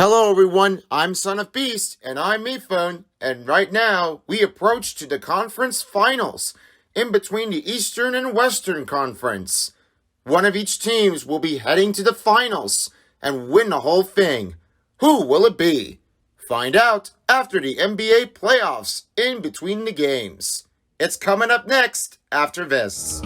Hello everyone, I'm Son of Beast, and I'm Mephone, and right now we approach to the conference finals, in between the Eastern and Western Conference. One of each teams will be heading to the finals, and win the whole thing. Who will it be? Find out after the NBA playoffs, in between the games. It's coming up next, after this.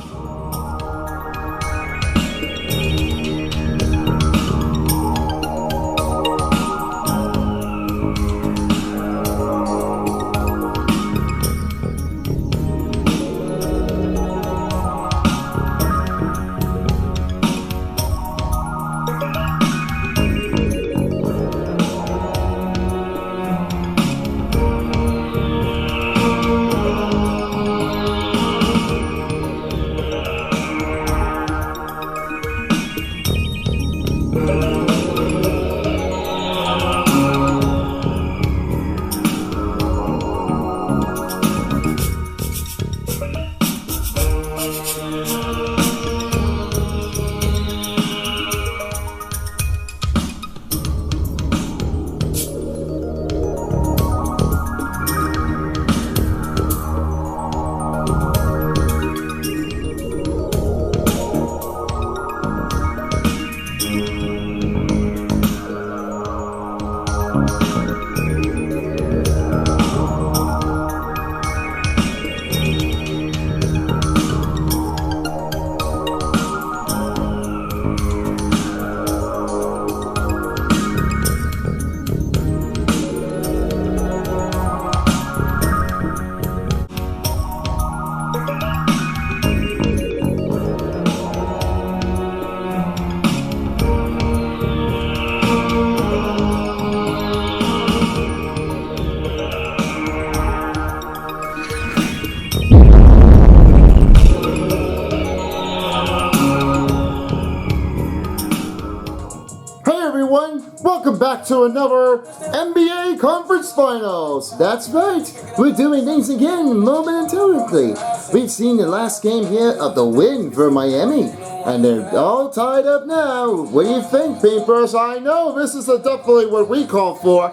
Welcome back to another NBA Conference Finals. That's right, we're doing things again momentarily. We've seen the last game here of the win for Miami, and they're all tied up now. What do you think, Peepers? I know this is definitely what we called for,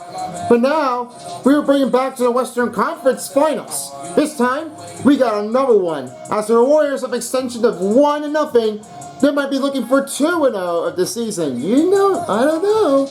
but now we're bringing back to the Western Conference Finals. This time, we got another one. As the Warriors have extension of 1-0, they might be looking for 2-0 of the season. You know, I don't know.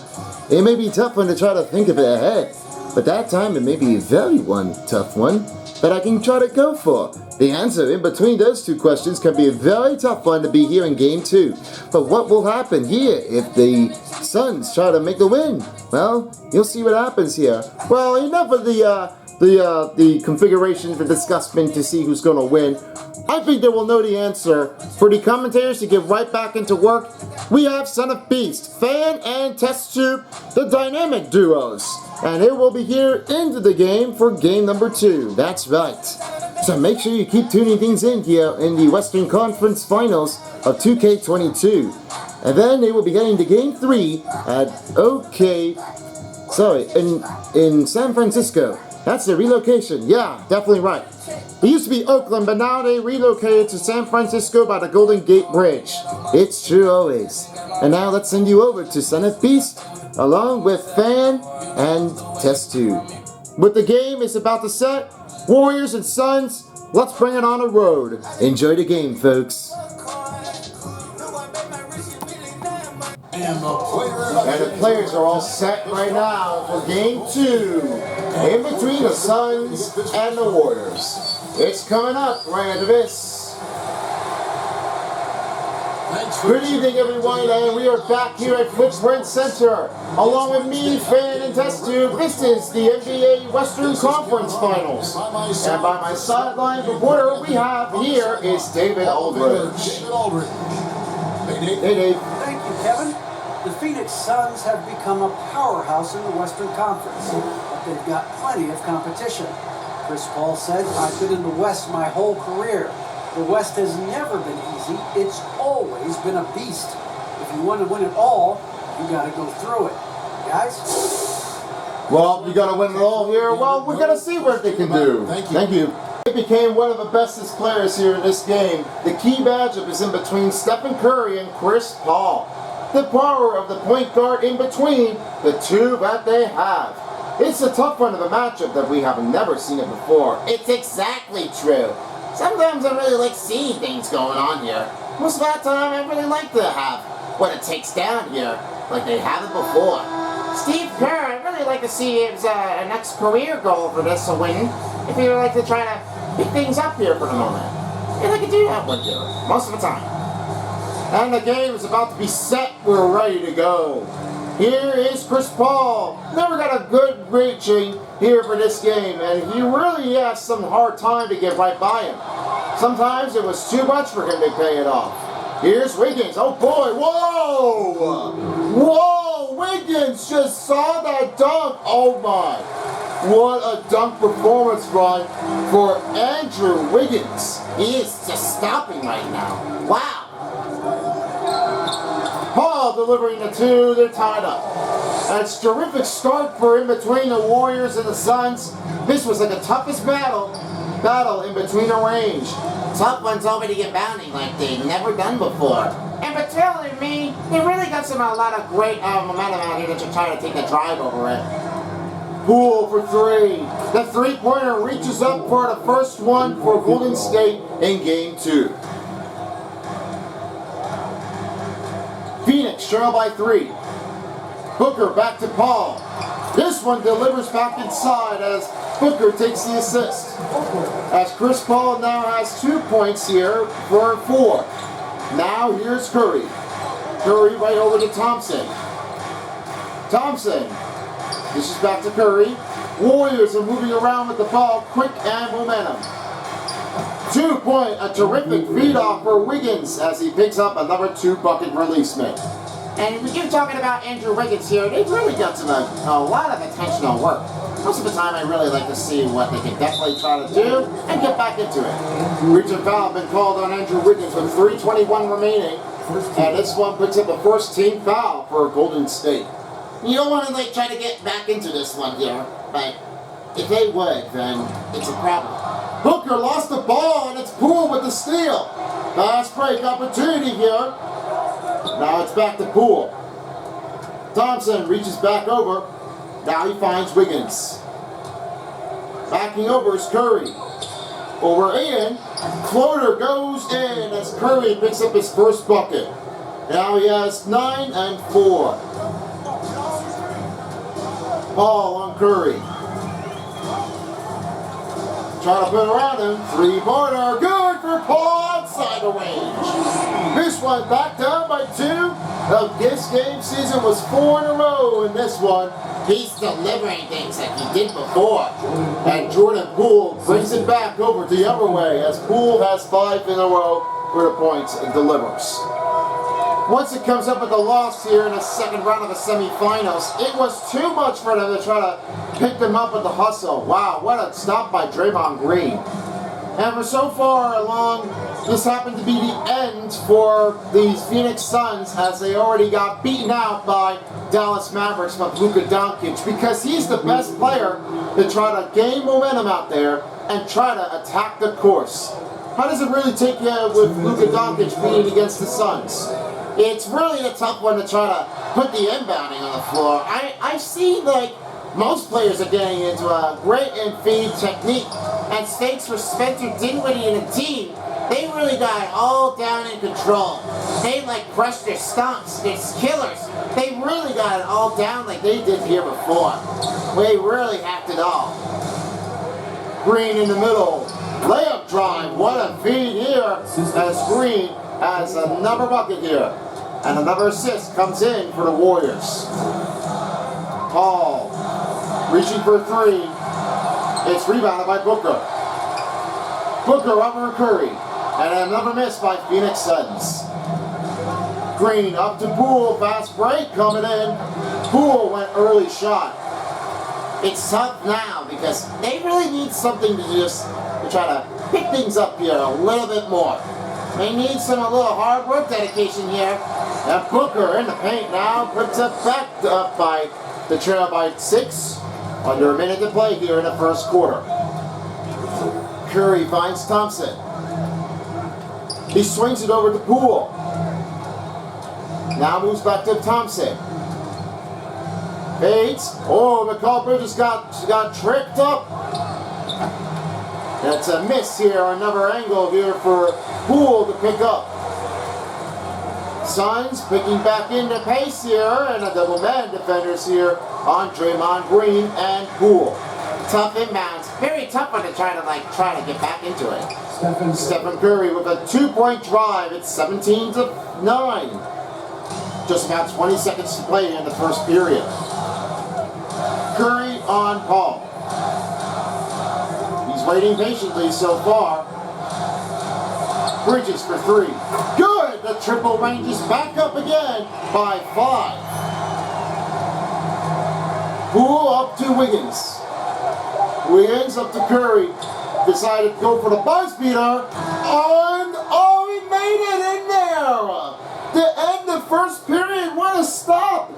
It may be a tough one to try to think of it ahead, but that time it may be a very tough one that I can try to go for. The answer in between those two questions can be a very tough one to be here in Game 2. But what will happen here if the Suns try to make the win? Well, you'll see what happens here. Well, enough of the configuration for discussment to see who's going to win. I think they will know the answer. For the commentators to get right back into work, we have Son of Beast, Fan and Test Tube, the dynamic duos. And it will be here into the game for game number 2. That's right. So make sure you keep tuning things in here in the Western Conference Finals of 2K22. And then they will be getting to game 3 at in San Francisco. That's the relocation. Yeah, definitely right. It used to be Oakland, but now they relocated to San Francisco by the Golden Gate Bridge. It's true always. And now let's send you over to Son of Beast, along with Fan and Test Tube. With the game is about to set, Warriors and Suns, let's bring it on the road. Enjoy the game, folks. And the players are all set right now for Game 2, in between the Suns and the Warriors. It's coming up right after this. Good evening, everyone, and we are back here at Footprint Center, along with me, Fan and Test Tube. This is the NBA Western Conference Finals, and by my sideline reporter we have here is David Aldridge. Hey, Dave. Thank you, Kevin. The Phoenix Suns have become a powerhouse in the Western Conference, but they've got plenty of competition. Chris Paul said, "I've been in the West my whole career. The West has never been easy. It's always been a beast. If you want to win it all, you got to go through it." Guys? Well, you got to win it all here. Well, we're going to see what they can do. Thank you. He became one of the bestest players here in this game. The key matchup is in between Stephen Curry and Chris Paul. the power of the point guard in between the two that they have. It's a tough one of a matchup that we have never seen it before. It's exactly true. Sometimes I really like seeing things going on here. Most of that time I really like to have what it takes down here, like they haven't before. Steve Kerr, I'd really like to see his next career goal for this to win. If he would like to try to pick things up here for the moment. And I could do that one here, most of the time. And the game is about to be set. We're ready to go. Here is Chris Paul. Never got a good reaching here for this game, and he really has some hard time to get right by him. Sometimes it was too much for him to pay it off. Here's Wiggins. Oh boy, whoa! Whoa! Wiggins just saw that dunk. Oh my. What a dunk performance run for Andrew Wiggins. He is just stopping right now. Wow. Paul delivering the two, they're tied up. And it's a terrific start for in between the Warriors and the Suns. This was like the toughest battle in between the range. Tough ones already get bounding like they've never done before. And Patel and me, they really got a lot of great momentum out here to try to take the drive over it. Poole for three. The three-pointer reaches up for the first one for Golden State in Game 2. Phoenix trail by 3. Booker back to Paul. This one delivers back inside as Booker takes the assist. As Chris Paul now has 2 points here for 4. Now here's Curry. Curry right over to Thompson. Thompson. This is back to Curry. Warriors are moving around with the ball, quick and momentum. 2-point, a terrific feed off for Wiggins as he picks up another 2-bucket releasement. And we keep talking about Andrew Wiggins here. They've really got a lot of intentional work. Most of the time I really like to see what they can definitely try to do and get back into it. Reaching foul been called on Andrew Wiggins with 3:21 remaining. And this one picks up a first team foul for Golden State. You don't want to try to get back into this one here, but if they would, then it's a problem. Booker lost the ball and it's Poole with the steal. Fast break opportunity here. Now it's back to Poole. Thompson reaches back over. Now he finds Wiggins. Backing over is Curry. Over in. Floater goes in as Curry picks up his first bucket. Now he has 9 and 4. Paul on Curry. Trying to put around him. 3-pointer. Good for Paul outside the range. This one back down by 2. Of this game season was 4 in a row in this one. He's delivering things like he did before. And Jordan Poole brings it back over the other way as Poole has 5 in a row for the points and delivers. Once it comes up with a loss here in the second round of the semifinals, it was too much for them to try to pick them up with the hustle. Wow, what a stop by Draymond Green. And for so far along, this happened to be the end for these Phoenix Suns as they already got beaten out by Dallas Mavericks from Luka Doncic because he's the best player to try to gain momentum out there and try to attack the course. How does it really take you with Luka Doncic being against the Suns? It's really a tough one to try to put the inbounding on the floor. I see most players are getting into a great feed technique, and thanks for Spencer Dinwiddie and the team, they really got it all down in control. They crushed their stomps, their killers. They really got it all down like they did here before. They really hacked it all. Green in the middle, layup drive. What a feed here as Green has another bucket here. And another assist comes in for the Warriors. Paul reaching for 3. It's rebounded by Booker. Booker over Curry. And another miss by Phoenix Suns. Green up to Poole. Fast break coming in. Poole went early shot. It's tough now because they really need something to try to pick things up here a little bit more. They need a little hard work dedication here. And Booker in the paint now puts it back up by the trail by 6. Under a minute to play here in the first quarter. Curry finds Thompson. He swings it over to Poole. Now moves back to Thompson. Bates. Oh, McCall Bridges got tricked up. That's a miss here. Another angle here for Poole to pick up. Suns picking back into pace here, and a double man defenders here on Draymond Green and Poole. Tough inbounds. Very tough one to try to get back into it. Stephen Curry with a 2-point drive. It's 17-9. Just about 20 seconds to play in the first period. Curry on Paul. He's waiting patiently so far. Bridges for 3. Good! The triple ranges back up again by 5. Poole up to Wiggins. Wiggins up to Curry. Decided to go for the buzz beater. And oh, he made it in there! The end of first period. What a stop!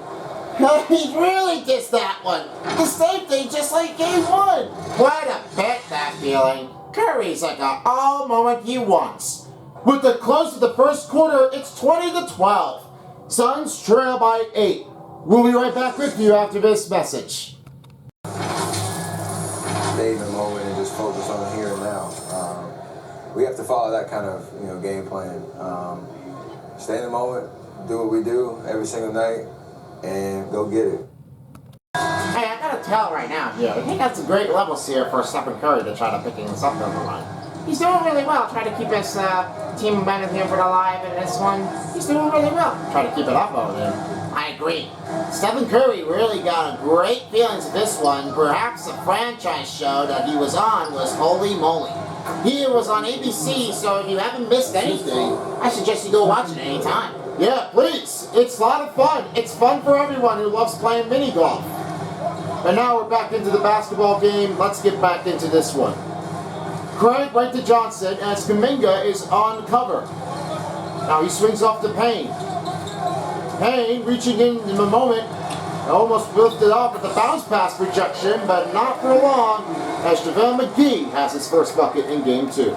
He really dissed that one. The same thing just like game 1. What a pit that feeling. Curry's like all moment he wants. With the close of the first quarter, it's 20-12. Suns trail by 8. We'll be right back with you after this message. Stay in the moment and just focus on the here and now. We have to follow that kind of game plan. Stay in the moment, do what we do every single night, and go get it. Hey, I gotta tell right now here, I think that's a great levels here for Stephen Curry to try to pick things up on the line. He's doing really well, trying to keep his team momentum here for alive in this one. He's doing really well. Try to keep it up on him. I agree. Stephen Curry really got a great feelings of this one. Perhaps the franchise show that he was on was Holy Moly. He was on ABC, so if you haven't missed anything, I suggest you go watch it anytime. Yeah, please. It's a lot of fun. It's fun for everyone who loves playing mini golf. And now we're back into the basketball game. Let's get back into this one. Craig right to Johnson as Kuminga is on cover. Now he swings off to Payne. Payne reaching in the moment. Almost lifted off with the bounce pass projection, but not for long as JaVale McGee has his first bucket in game 2.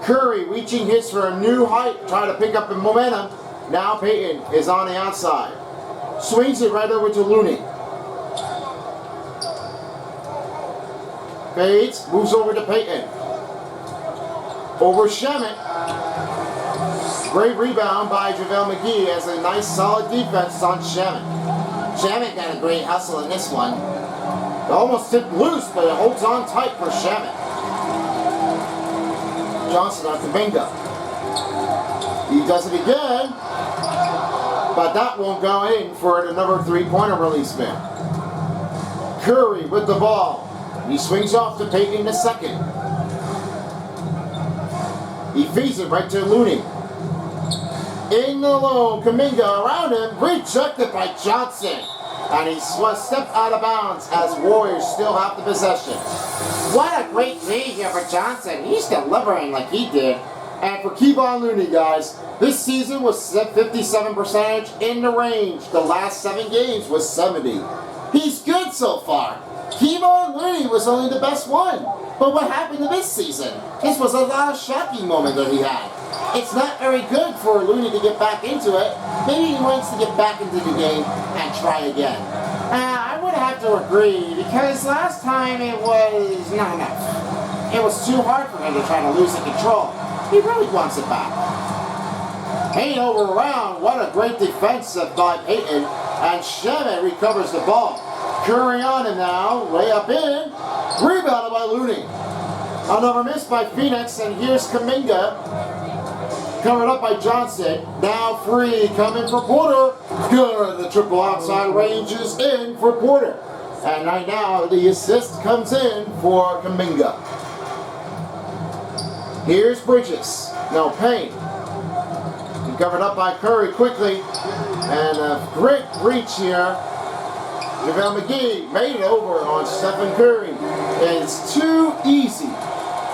Curry reaching his for a new height, trying to pick up the momentum. Now Payton is on the outside. Swings it right over to Looney. Fades, moves over to Payton. Over Shamet. Great rebound by JaVale McGee as a nice solid defense on Shamet. Shamet got a great hustle in this one. It almost tipped loose, but it holds on tight for Shamet. Johnson on Kuminga. He does it again, but that won't go in for another 3-pointer release man. Curry with the ball. He swings off to Payton II. He feeds it right to Looney. In the low, Kuminga around him, rejected by Johnson. And he stepped out of bounds as Warriors still have the possession. What a great lead here for Johnson. He's delivering like he did. And for Kevon Looney, guys, this season was 57% in the range. The last 7 games was 70. He's good so far. Kevon Looney was only the best one. But what happened to this season? This was a lot of shocking moment that he had. It's not very good for Looney to get back into it. Maybe he wants to get back into the game and try again. I would have to agree, because last time it was not enough. It was too hard for him to try to lose the control. He really wants it back. Payne over around. What a great defense by Payton. And Shamet recovers the ball. Curry on him now. Way up in. Rebounded by Looney. Another miss by Phoenix. And here's Kuminga. Covered up by Johnson. Now free. Coming for Porter. Good. The triple outside range is in for Porter. And right now the assist comes in for Kuminga. Here's Bridges. No, Payne. He covered up by Curry quickly. And a great reach here. JaVale McGee made it over on Stephen Curry. And it's too easy.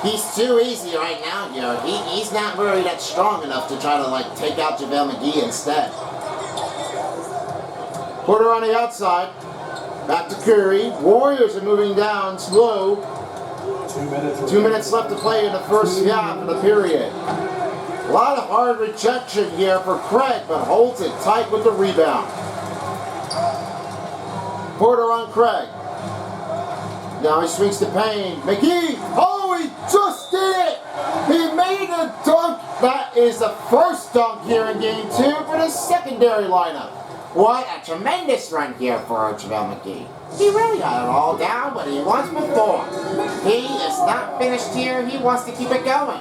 He's too easy right now here. He's not really that strong enough to try to take out JaVale McGee instead. Porter on the outside. Back to Curry. Warriors are moving down slow. 2 minutes left to play in the first half of the period. A lot of hard rejection here for Craig, but holds it tight with the rebound. Porter on Craig. Now he swings to Payne. McGee. Oh, he just did it! He made a dunk. That is the first dunk here in game 2 for the secondary lineup. What a tremendous run here for JaVale McGee. He really got it all down what he was before. He is not finished here. He wants to keep it going.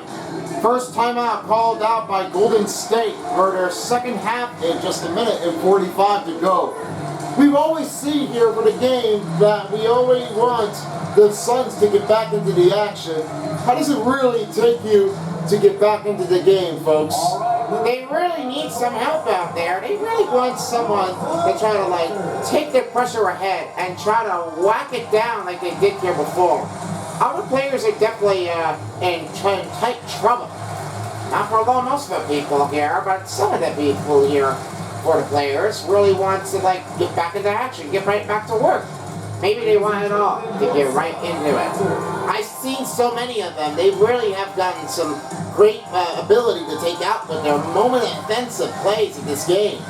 First timeout called out by Golden State for their second half in just a minute and 45 to go. We've always seen here for the game that we always want the Suns to get back into the action. How does it really take you to get back into the game, folks? They really need some help out there. They really want someone to try to like take their pressure ahead and try to whack it down like they did here before. Our players are definitely in tight trouble. Not for most of the people here, but some of the people here for the players really want to like get back into action, get right back to work. Maybe they want it all to get right into it. I've seen so many of them. They really have gotten some great ability to take out with their moment offensive plays in this game.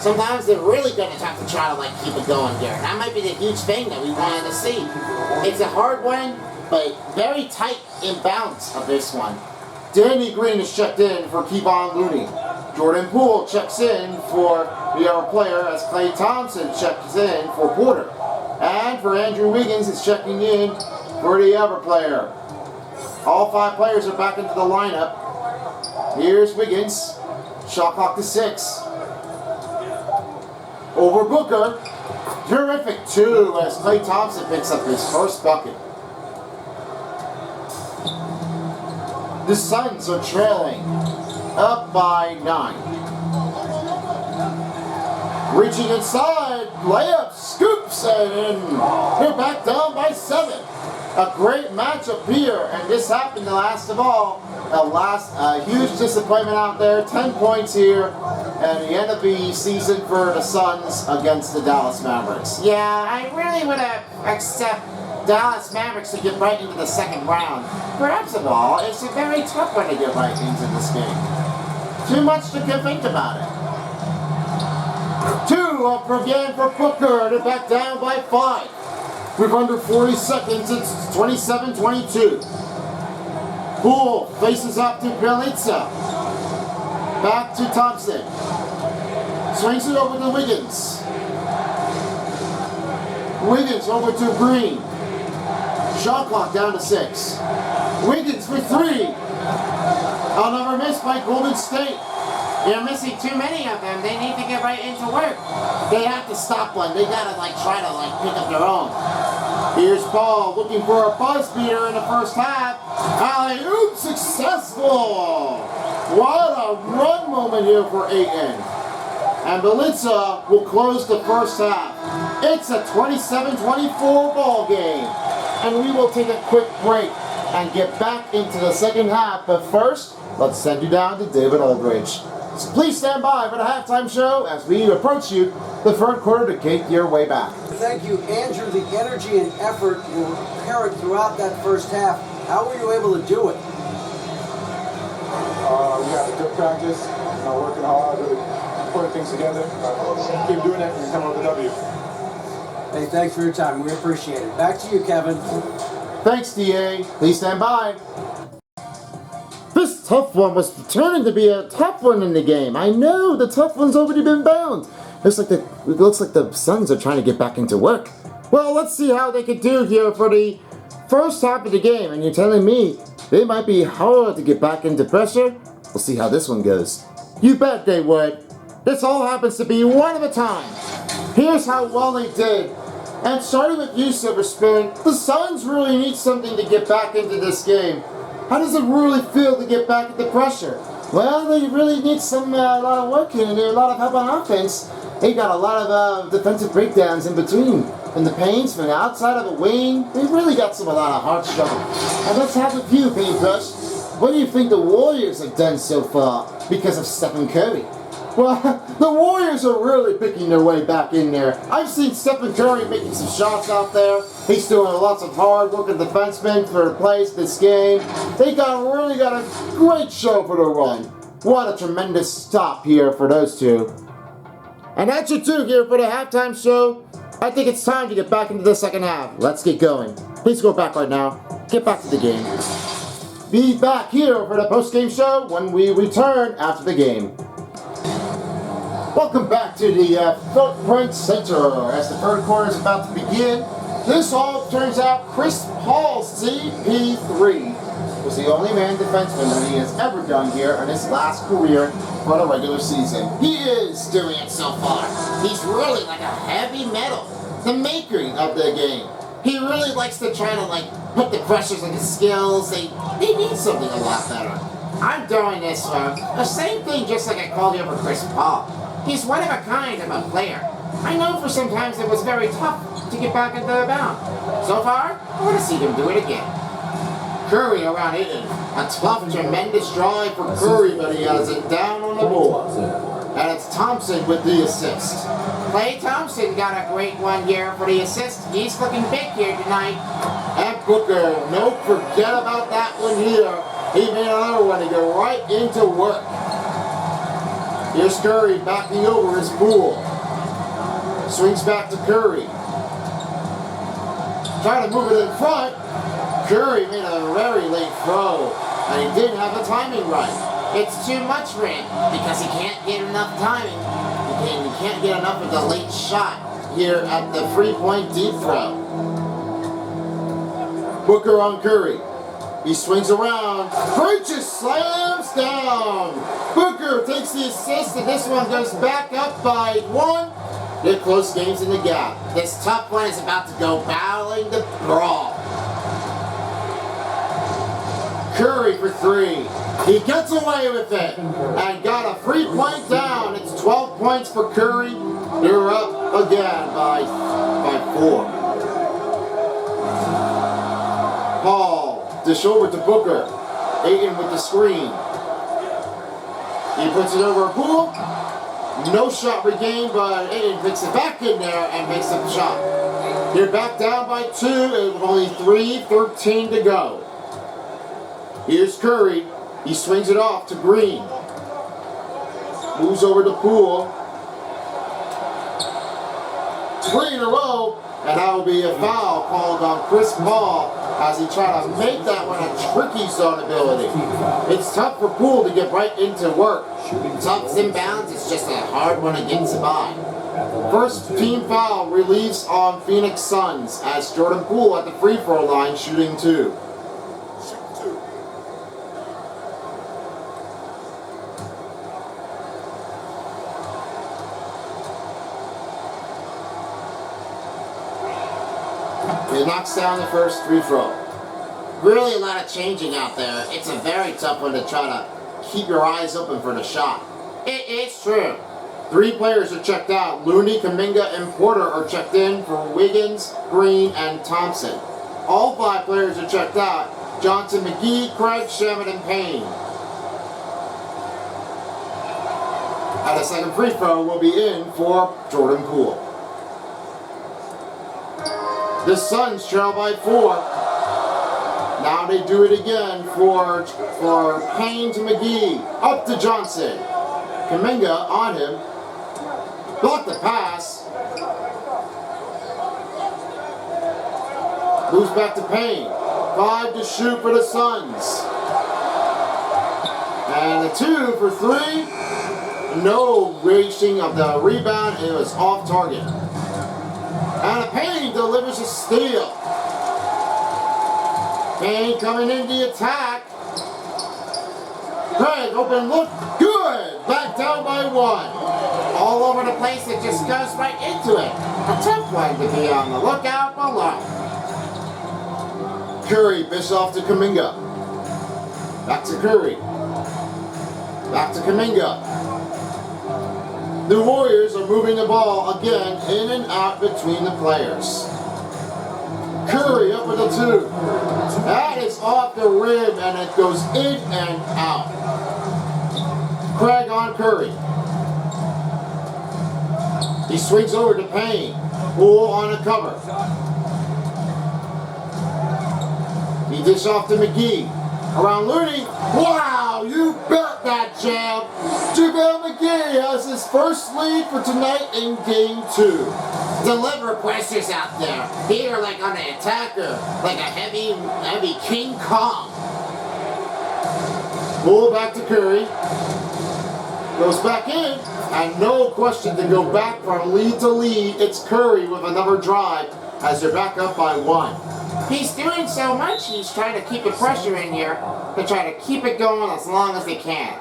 Sometimes they're really going to have to try to like keep it going here. That might be the huge thing that we wanted to see. It's a hard one, but very tight in bounds of this one. Danny Green is checked in for Kevon Looney. Jordan Poole checks in for the other player as Klay Thompson checks in for Porter. And for Andrew Wiggins is checking in for the other player. All 5 players are back into the lineup. Here's Wiggins. Shot clock to 6. Over Booker. Terrific 2 as Klay Thompson picks up his first bucket. The Suns are trailing up by 9. Reaching inside, layup, scoops, and they're back down by 7. A great matchup here, and this happened the last of all. A huge disappointment out there, 10 points here, and the end of the season for the Suns against the Dallas Mavericks. Yeah, I really would have accepted Dallas Mavericks to get right into the second round. Perhaps of all, it's a very tough one to get right into this game. Too much to think about it. 2 up again for Booker. They're back down by 5. With under 40 seconds, it's 27-22. Poole faces up to Bjelica. Back to Thompson. Swings it over to Wiggins. Wiggins over to Green. Shot clock down to 6. Wiggins for 3. Another miss by Golden State. They're missing too many of them. They need to get right into work. They have to stop one. They gotta try to pick up their own. Here's Paul looking for a buzz beater in the first half. Alley-oop successful. What a run moment here for Ayton. And Bjelica will close the first half. It's a 27-24 ball game. And we will take a quick break and get back into the second half. But first, let's send you down to David Aldridge. So please stand by for the halftime show as we approach you the third quarter to gate your way back. Thank you, Andrew. The energy and effort were apparent throughout that first half. How were you able to do it? We got a good practice, working hard, really putting things together. Keep doing that and come up with a W. Hey, thanks for your time. We appreciate it. Back to you, Kevin. Thanks, DA. Please stand by. This tough one was turning to be a tough one in the game. I know the tough one's already been bound. It looks like the Suns are trying to get back into work. Well, let's see how they could do here for the first half of the game. And you're telling me they might be hard to get back into pressure? We'll see how this one goes. You bet they would. This all happens to be one at a time. Here's how well they did. And starting with you, Silver Spoon, the Suns really need something to get back into this game. How does it really feel to get back into pressure? Well, they really need a lot of work here and a lot of help on offense. They got a lot of defensive breakdowns in between. In the paints, from the outside of the wing, they really got a lot of hard struggle. And let's have a few, Paintbrush. What do you think the Warriors have done so far because of Stephen Curry? Well, the Warriors are really picking their way back in there. I've seen Stephen Curry making some shots out there. He's doing lots of hard working defensemen for the plays this game. They really got a great show for the run. What a tremendous stop here for those two. And that's your two here for the halftime show. I think it's time to get back into the second half. Let's get going. Please go back right now. Get back to the game. Be back here for the post-game show when we return after the game. Welcome back to the Footprint Center as the third quarter is about to begin. This all turns out Chris Paul, CP3, was the only man defenseman that he has ever done here in his last career for the regular season. He is doing it so far. He's really like a heavy metal, the maker of the game. He really likes to try to put the pressures on his skills. They need something a lot better. I'm doing this for the same thing just like I called you for Chris Paul. He's one of a kind of a player. I know for sometimes it was very tough to get back into the bound. So far, I want to see him do it again. Curry around Ayton. A tough, tremendous drive for Curry, but he has it down on the board. And it's Thompson with the assist. Klay Thompson got a great one here for the assist. He's looking big here tonight. And Booker, no, forget about that one here. He made another one to go right into work. Here's Curry backing over his Poole. Swings back to Curry. Trying to move it in front. Curry made a very late throw, and he didn't have the timing right. It's too much for him because he can't get enough timing. He can't get enough of the late shot here at the 3-point deep throw. Booker on Curry. He swings around. Bridges slams down. Booker takes the assist, and this one goes back up by one. They're close games in the gap. This tough one is about to go battling the brawl. Curry for three. He gets away with it and got a 3-point down. It's 12 points for Curry. They're up again by 4. Paul, dish over to Booker. Ayton with the screen. He puts it over a Poole. No shot regained, but Ayton picks it back in there and makes a shot. They're back down by 2 and only 3:13 to go. Here's Curry. He swings it off to Green. Moves over to Poole. 3 in a row, and that will be a foul called on Chris Paul as he tried to make that one a tricky zone ability. It's tough for Poole to get right into work. Tough inbounds, it's just a hard one to get by. First team foul release on Phoenix Suns as Jordan Poole at the free throw line shooting 2. He knocks down the first free throw. Really a lot of changing out there. It's a very tough one to try to keep your eyes open for the shot. It's true. 3 players are checked out. Looney, Kuminga, and Porter are checked in for Wiggins, Green, and Thompson. All 5 players are checked out. Johnson, McGee, Craig, Shamet, and Payne. And the second free throw will be in for Jordan Poole. The Suns trail by 4. Now they do it again for Payne to McGee. Up to Johnson. Kuminga on him. Block the pass. Moves back to Payne. 5 to shoot for the Suns. And a 2 for 3. No reaching of the rebound. It was off target. And Payne delivers a steal. Payne coming in the attack. Craig, open look, good. Back down by 1. All over the place, it just goes right into it. A tough one to be on the lookout below. Curry, Bischoff to Kuminga. Back to Curry. Back to Kuminga. The Warriors are moving the ball again in and out between the players. Curry up with a 2. That is off the rim and it goes in and out. Craig on Curry. He swings over to Payne. Poole on a cover. He dishes off to McGee. Around Looney. Wow, you bet that jab. JaVale McGee has his first lead for tonight in Game 2. Deliver pressures out there. Here, like on the attacker, like a heavy King Kong. Pull back to Curry. Goes back in. And no question to go back from lead to lead. It's Curry with another drive as they're back up by 1. He's doing so much, he's trying to keep the pressure in here to try to keep it going as long as he can.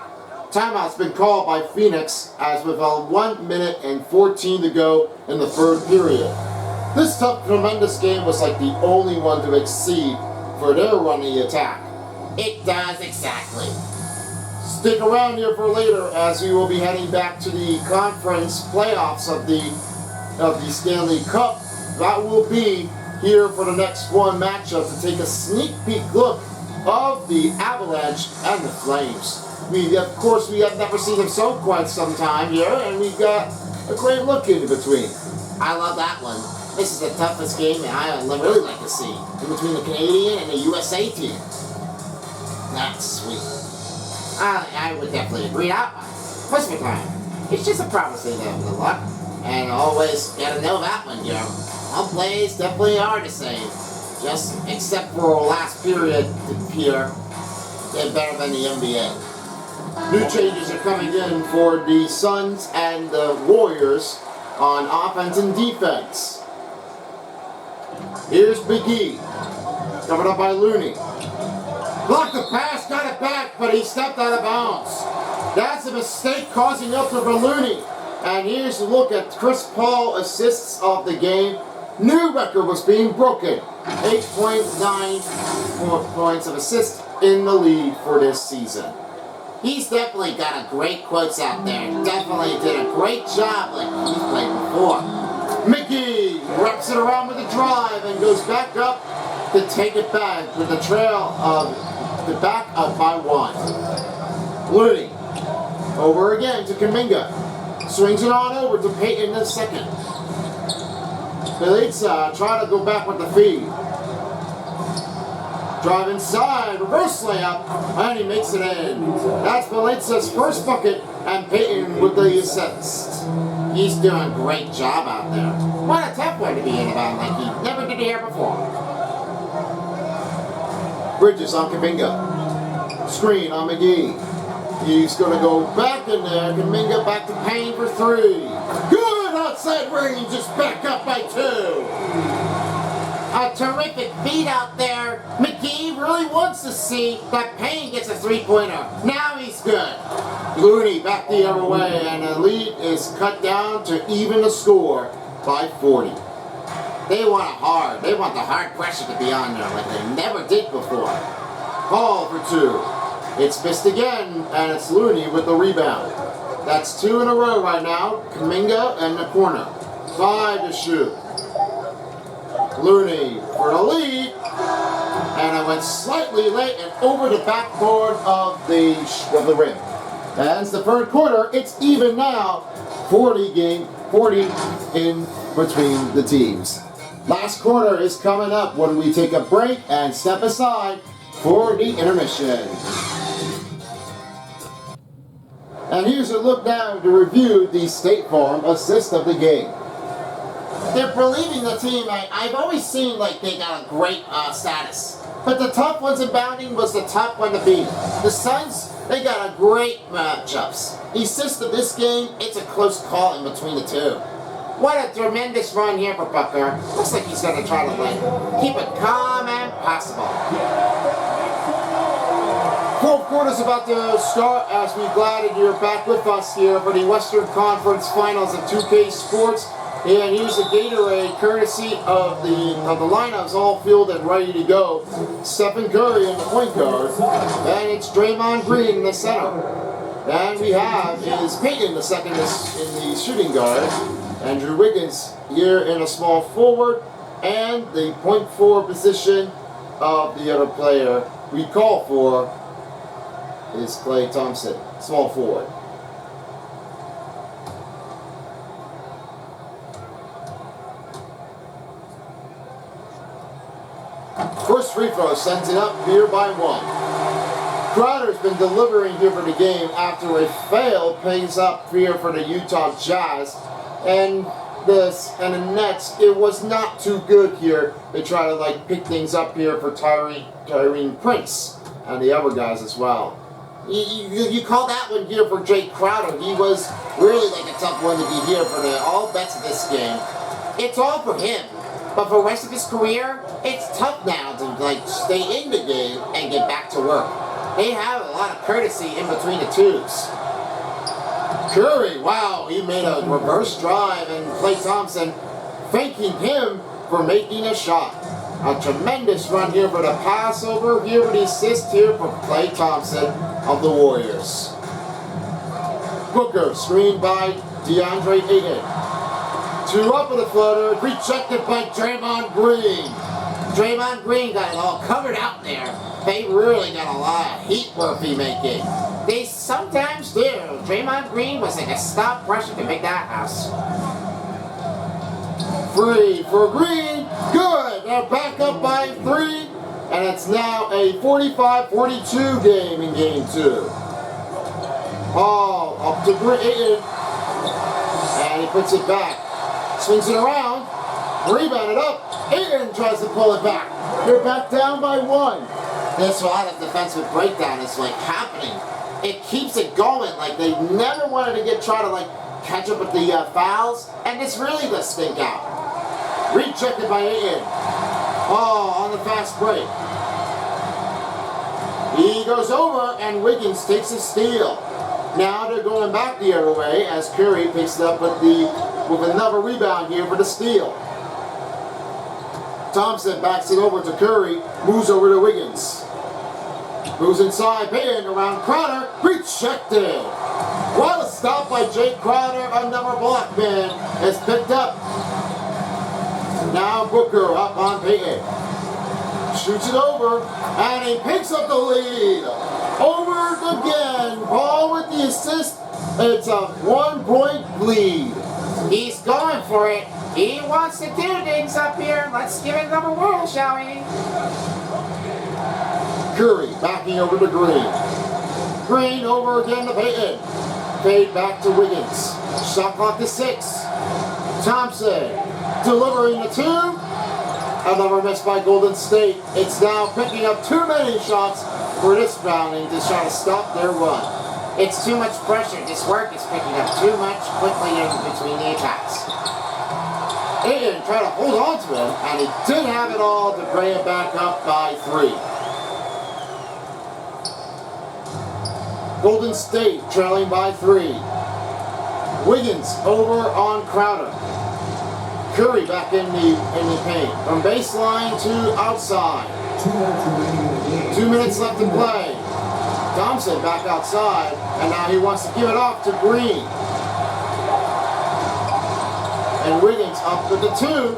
Timeout's been called by Phoenix as with 1 minute and 14 to go in the third period. This tough, tremendous game was like the only one to exceed for their running attack. It does exactly. Stick around here for later as we will be heading back to the conference playoffs of the Stanley Cup. That will be here for the next one matchup to take a sneak peek look of the Avalanche and the Flames. Of course, we have never seen them so quite some time here, and we've got a great look in between. I love that one. This is the toughest game that I really like to see in between the Canadian and the USA team. That's sweet. I would definitely agree that one. Most of the time, it's just a promising of the luck, and always gotta know that one, yo. All plays definitely are the same, just except for last period here, they're better than the NBA. New changes are coming in for the Suns and the Warriors on offense and defense. Here's McGee, covered up by Looney. Blocked the pass, got it back, but he stepped out of bounds. That's a mistake causing up for Looney. And here's a look at Chris Paul assists of the game. New record was being broken. 8.9 points of assists in the lead for this season. He's definitely got a great quotes out there. Definitely did a great job like he's played before. McGee wraps it around with a drive and goes back up to take it back with the trail of the back up by 1. Looney over again to Kuminga. Swings it on over to Payton in second. Bielitsa trying to go back with the feed. Drive inside, reverse layup, and he makes it in. That's Bielitsa's first bucket, and Payton with the assist. He's doing a great job out there. What a tough one to be in about like he never did here before. Bridges on Kuminga. Screen on McGee. He's going to go back in there. Kuminga back to Payne for 3. Good outside range, just back up by 2. A terrific feed out there. McGee really wants to see that Payne gets a 3-pointer. Now he's good. Looney back the other way, and the lead is cut down to even the score by 40. They want it hard. They want the hard pressure to be on there like they never did before. Paul for 2. It's missed again, and it's Looney with the rebound. That's 2 in a row right now. Kuminga in the corner. 5 to shoot. Looney for the lead, and it went slightly late and over the backboard of the rim. As the third quarter, it's even now. 40 in between the teams. Last quarter is coming up when we take a break and step aside for the intermission. And here's a look now to review the State Farm assist of the game. They're believing the team. I've always seen like they got a great status. But the top ones in bounding was the top one to beat. The Suns, they got a great matchups. The assist of this game, it's a close call in between the two. What a tremendous run here for Butker. Looks like he's going to try to keep it calm and possible. Fourth quarter's about to start as we're glad that you're back with us here for the Western Conference Finals of 2K Sports. And here's the Gatorade, courtesy of the lineups all fielded ready to go. Stephen Curry in the point guard, and it's Draymond Green in the center. And we have is Payton the second in the shooting guard, Andrew Wiggins here in a small forward, and the point forward position of the other player we call for is Klay Thompson, small forward. First free throw sends it up here by 1. Crowder's been delivering here for the game after a fail pays up here for the Utah Jazz. And the Nets, it was not too good here. They try to like pick things up here for Tyrene Prince and the other guys as well. You call that one here for Jay Crowder. He was really like a tough one to be here for the all bets of this game. It's all for him. But for the rest of his career, it's tough now to like stay in the game and get back to work. They have a lot of courtesy in between the twos. Curry, wow, he made a reverse drive, and Klay Thompson thanking him for making a shot. A tremendous run here for the passover, here with the assist here for Klay Thompson of the Warriors. Booker, screened by DeAndre Ayton. Two up with a floater, rejected by Draymond Green. Draymond Green got it all covered out there. They really got a lot of heat Murphy making. They sometimes do. Draymond Green was like a stop pressure to make that house. Free for Green. Good. They're back up by 3. And it's now a 45-42 game in game 2. Ball up to Green. And he puts it back. Swings it around. Rebounded up. Ayton tries to pull it back. They're back down by 1. This lot of defensive breakdown is like happening. It keeps it going. Like they never wanted to try to like catch up with the fouls, and this really does stink out. Rejected by Ayton. Oh, on the fast break. He goes over, and Wiggins takes a steal. Now they're going back the other way as Curry picks it up with another rebound here for the steal. Thompson backs it over to Curry, moves over to Wiggins. Moves inside, Payton around Crowder, rejected. What a stop by Jay Crowder, another block man is picked up. Now Booker up on Payton. Shoots it over, and he picks up the lead. Over again, Paul with the assist. It's a 1-point lead. He's going for it. He wants to do things up here. Let's give it another whirl, shall we? Curry backing over to Green. Green over again to Payton. Fade back to Wiggins. Shot clock to 6. Thompson delivering the 2. Another miss by Golden State. It's now picking up too many shots for this Browning to try to stop their run. It's too much pressure. This work is picking up too much quickly in between the attacks. Ayton tried to hold on to him, and he did have it all to bring it back up by 3. Golden State trailing by 3. Wiggins over on Crowder. Curry back in the paint. From baseline to outside. 2 minutes left to play. Thompson back outside, and now he wants to give it off to Green. And Wiggins up with the 2.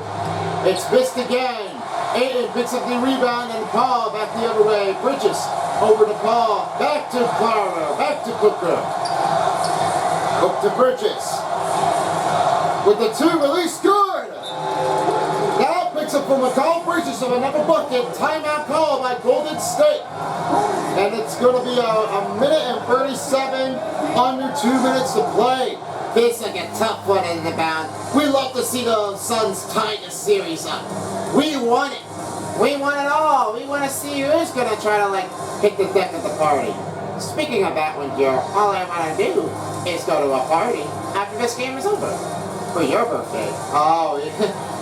It's missed again. Ayton picks up the rebound, and Paul back the other way. Bridges over to Paul. Back to Crowder. Back to Booker. Hook to Bridges. With the 2 release, good. Now picks up from McCall Bridges of another bucket. Timeout call by Golden State. And it's going to be a minute and 37, under 2 minutes to play. This is like a tough one in the bound. We love to see the Suns tie the series up. We want it. We want it all. We want to see who's going to try to like pick the deck at the party. Speaking of that one here, all I want to do is go to a party after this game is over. For your birthday. Oh,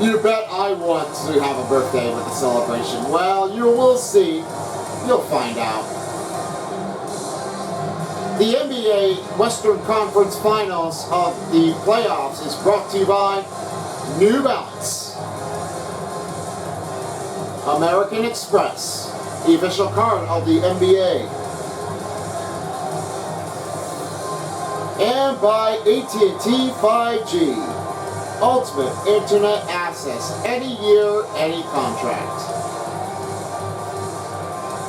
you bet I want to have a birthday with a celebration. Well, you will see. You'll find out. The NBA Western Conference Finals of the playoffs is brought to you by New Balance. American Express, the official card of the NBA. And by AT&T 5G, ultimate internet access, any year, any contract.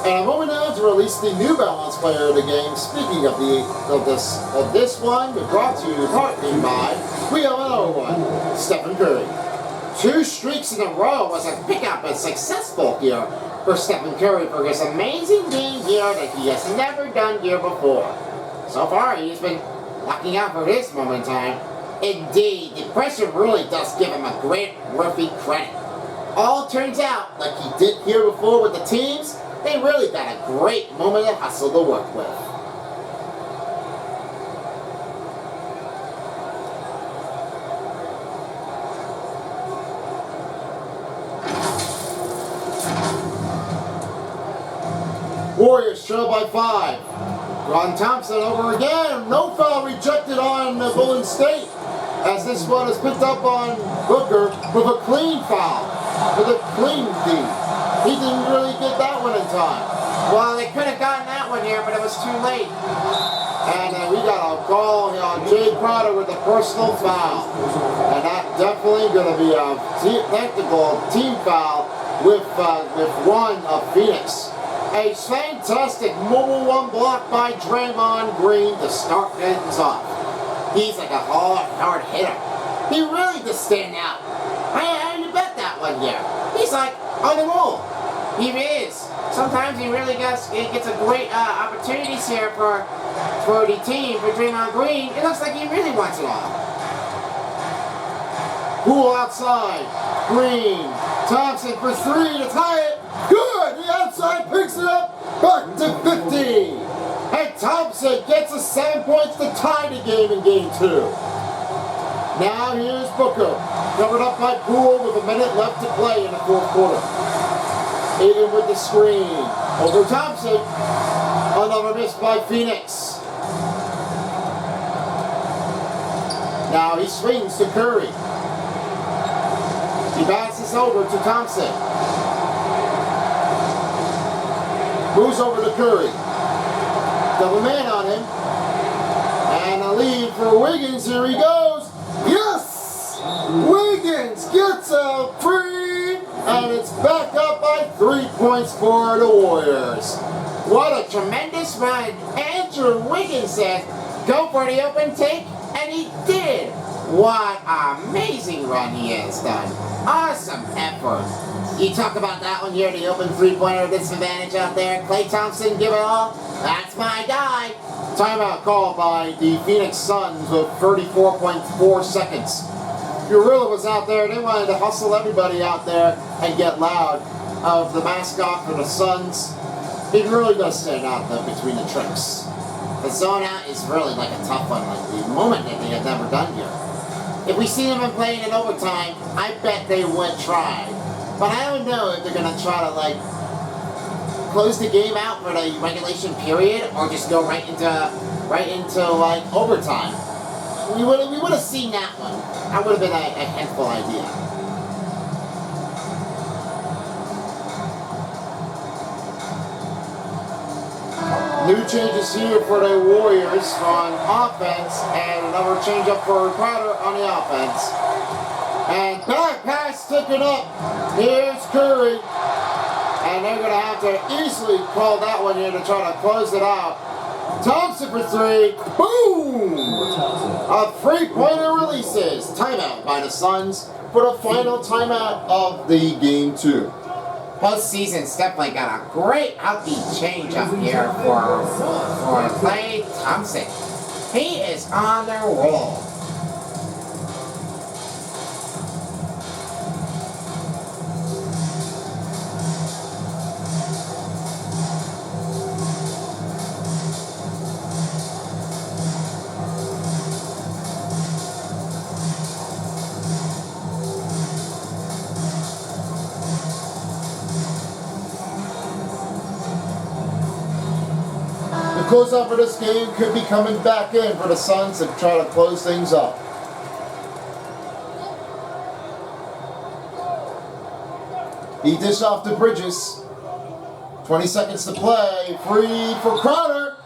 And I'm over now to release the New Balance player of the game. Speaking of this one, we're brought to you partly by, we have another one, Stephen Curry. 2 streaks in a row was a pickup and successful here for Stephen Curry for his amazing game here that he has never done here before. So far, he's been locking out for his moment in time. Indeed, the pressure really does give him a great worthy credit. All turns out, like he did here before with the teams, they really got a great moment of hustle to work with. Warriors trail by 5. Ron Thompson over again. No foul rejected on Golden State, as this one is picked up on Booker with a clean foul. With a clean D. He didn't really get that one in time. Well, they could have gotten that one here, but it was too late. And we got a call on Jay Crowder with a personal foul. And that's definitely going to be a technical team foul with one of Phoenix. A fantastic mobile one block by Draymond Green to start things off. He's like a hard hitter. He really does stand out. I bet that one here. He's like on the roll. He is. Sometimes he really gets a great opportunities here for the team, for Draymond Green. It looks like he really wants it all. Poole outside. Green. Thompson for 3 to tie it. Good! The outside picks it up. Back to 50. And Thompson gets us 7 points to tie the game in game 2. Now here's Booker. Covered up by Poole with a minute left to play in the 4th quarter. Aiden with the screen. Over Thompson. Another miss by Phoenix. Now he swings to Curry. He passes over to Thompson. Moves over to Curry. Double man on him. And a lead for Wiggins. Here he goes. Yes! Wiggins gets a free. And it's back up by 3 points for the Warriors. What a tremendous run. Andrew Wiggins said, go for the open take. And he did. What an amazing run he has done. Awesome effort. You talk about that one here, the open three-pointer disadvantage out there. Klay Thompson, give it all. That's my guy. Timeout called by the Phoenix Suns with 34.4 seconds. Gorilla was out there. They wanted to hustle everybody out there and get loud. Of the mascot for the Suns, he really does stand out though between the tricks. The zone out is really like a tough one, like the moment that they have never done here. If we see them playing in overtime, I bet they would try. But I don't know if they're going to try to, like, close the game out for the regulation period or just go right into like, overtime. We would have seen that one. That would have been a handful idea. New changes here for the Warriors on offense, and another change up for Crowder on the offense. And back pass taken up. Here's Curry. And they're going to have to easily call that one here to try to close it out. Thompson for 3. Boom! A 3-pointer releases. Timeout by the Suns for the final timeout of the game 2. Postseason's definitely got a great healthy change up here for Klay Thompson. He is on their roll. The closeout for this game could be coming back in for the Suns to try to close things up. He dished off to Bridges. 20 seconds to play. Free for Crowder.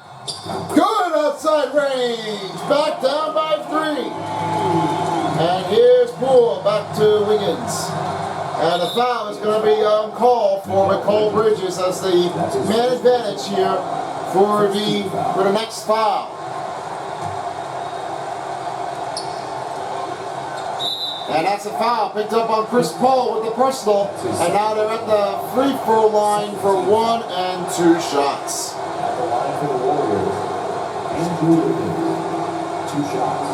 Good outside range. Back down by 3. And here's Poole back to Wiggins. And the foul is going to be on call for Mikal Bridges as the man advantage here for the next foul. And that's a foul picked up on Chris Paul with the personal. And now they're at the free throw line for 1 and 2 shots. At the line for the Warriors, Andrew Wiggins, 2 shots.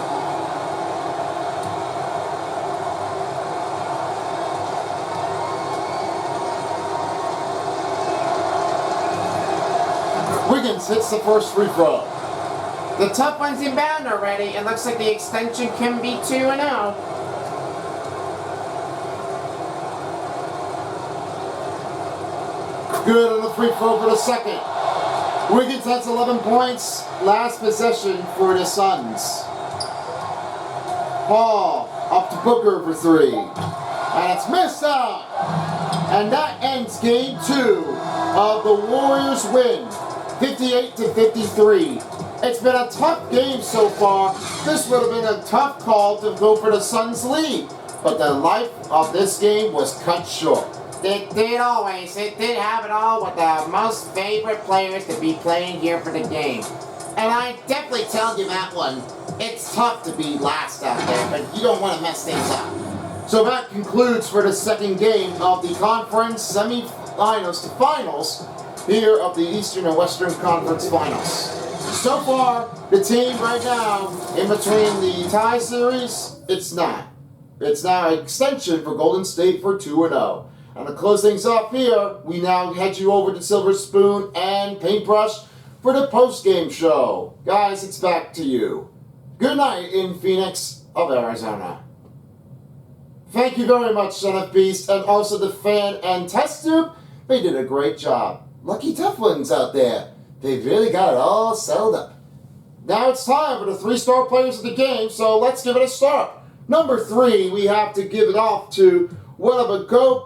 Wiggins hits the first free throw. The tough one's inbound already. It looks like the extension can be 2-0. Good on the free throw for the second. Wiggins has 11 points. Last possession for the Suns. Paul up to Booker for 3. And it's missed out. And that ends game 2 of the Warriors win. 58-53. It's been a tough game so far. This would have been a tough call to go for the Suns lead. But the life of this game was cut short. It did always. It did have it all with the most favorite players to be playing here for the game. And I definitely tell you that one. It's tough to be last out there, but you don't want to mess things up. So that concludes for the second game of the conference semifinals to finals here of the Eastern and Western Conference Finals. So far, the team right now, in between the tie series, it's not. It's now an extension for Golden State for 2-0. And to close things off here, we now head you over to Silver Spoon and Paintbrush for the post-game show. Guys, it's back to you. Good night in Phoenix of Arizona. Thank you very much, Son of Beast, and also the fan and test tube. They did a great job. Lucky tough ones out there. They've really got it all settled up. Now it's time for the 3-star players of the game, so let's give it a start. Number 3, we have to give it off to one of a go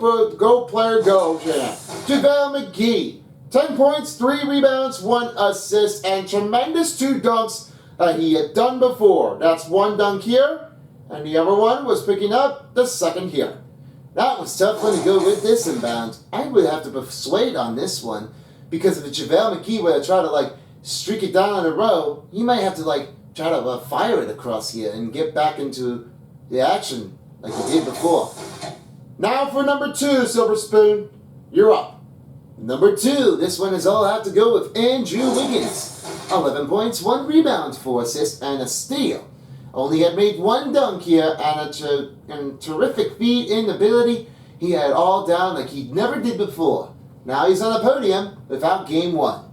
player go champ, JaVale McGee. 10 points, 3 rebounds, 1 assist, and tremendous 2 dunks he had done before. That's 1 dunk here, and the other one was picking up the second here. That was tough one to go with this inbound. I would have to persuade on this one, because if JaVale McGee were to try to streak it down in a row, he might have to try to fire it across here and get back into the action like he did before. Now for number 2, Silver Spoon, you're up. Number 2, this one is all I have to go with Andrew Wiggins. 11 points, 1 rebound, 4 assists, and a steal. Only had made 1 dunk here and a terrific feed in ability. He had all down like he never did before. Now he's on a podium without game 1.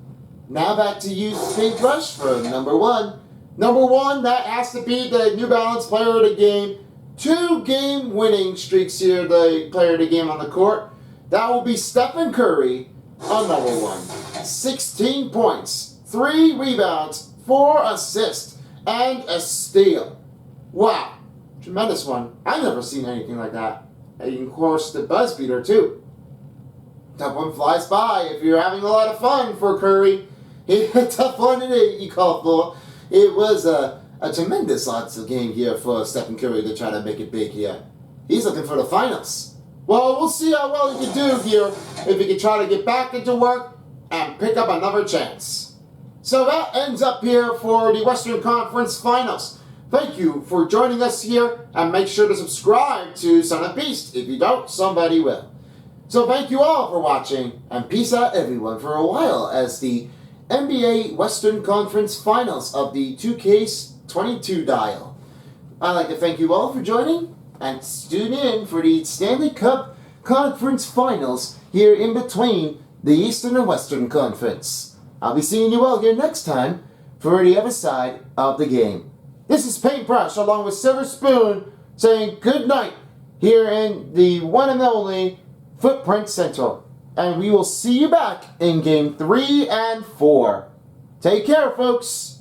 Now back to you, Paintbrush, for number 1. Number 1, that has to be the New Balance player of the game. 2 game winning streaks here, the player of the game on the court. That will be Stephen Curry on number 1. 16 points, 3 rebounds, 4 assists, and a steal. Wow, tremendous one. I've never seen anything like that. And of course, the buzz beater too. That one flies by if you're having a lot of fun for Curry. Tough one today, you call for. It was a tremendous odds of game here for Stephen Curry to try to make it big here. He's looking for the finals. Well, we'll see how well he can do here if he can try to get back into work and pick up another chance. So that ends up here for the Western Conference Finals. Thank you for joining us here, and make sure to subscribe to Son of Beast. If you don't, somebody will. So thank you all for watching, and peace out everyone for a while as the NBA Western Conference Finals of the 2K22 dial. I'd like to thank you all for joining, and tune in for the Stanley Cup Conference Finals here in between the Eastern and Western Conference. I'll be seeing you all here next time for the other side of the game. This is Paintbrush along with Silver Spoon saying good night here in the one and only Footprint Central. And we will see you back in Game 3 and 4. Take care, folks.